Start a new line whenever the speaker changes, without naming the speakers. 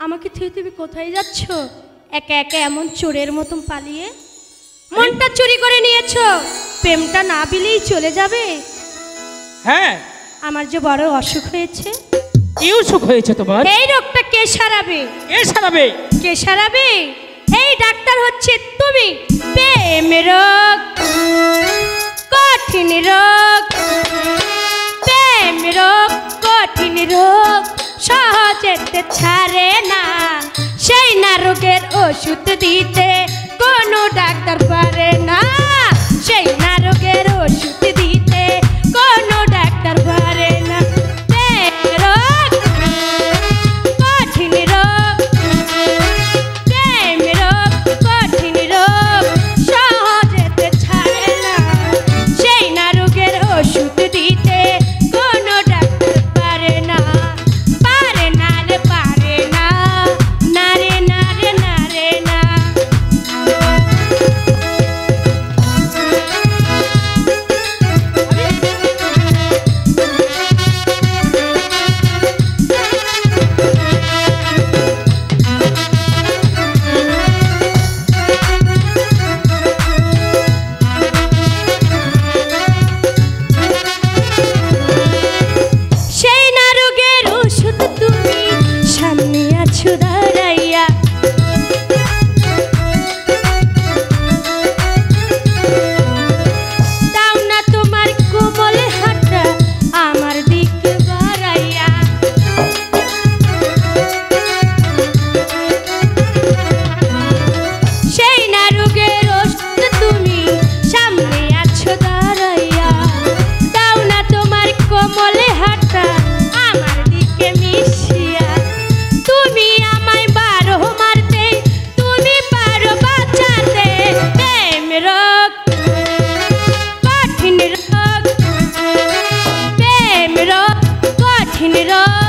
আমাকে থুয়ে তুমি কোথায় যাচ্ছ? একা একা এমন চোরের মতন পালিয়ে মনটা চুরি করে নিয়েছো। প্রেমটা না বিলেই চলে যাবে?
হ্যাঁ,
আমার যে বড় অসুখ হয়েছে।
কি অসুখ হয়েছে তোমার?
এই রোগটা কে সারাবে?
কে সারাবে?
কে সারাবে? এই ডাক্তার হচ্ছে তুমি। প্রেম রোগ, কঠিন রোগ, প্রেম রোগ, কঠিন রোগ, সহজেতে ছাড়ে না। সেই না রোগের ওষুধ দিতে কোনো ডাক্তার পারে না। সেই না রোগের ওষুধ দিতে কোনো ডাক্তার পারে না। প্রেম রোগ, কঠিন রোগ, প্রেম রোগ, কঠিন রোগ, সহজেতে ছাড়ে না। সেই না রোগের ওষুধ দিতে কোনো ডাক্তার পারে না। পারে না রে, পারে না, না রে, না রে, না রে, না। সেই না রোগের ওষুধ তুমি সামনে আছো দাঁড়াইয়া। দাও না তোমার কোমল হাতটা আমার দিকে বাড়াইয়া। সেই না রোগের ওষুধ তুমি সামনে আছো দাঁড়াইয়া। দাও না তোমার কোমল হাতটা আমার দিকে মিশিয়া। তুমি আমায় বারো মারতে, তুমি পারো বাঁচাতে। প্রেম রোগ, কঠিন রোগ, প্রেম রোগ, কঠিন রোগ,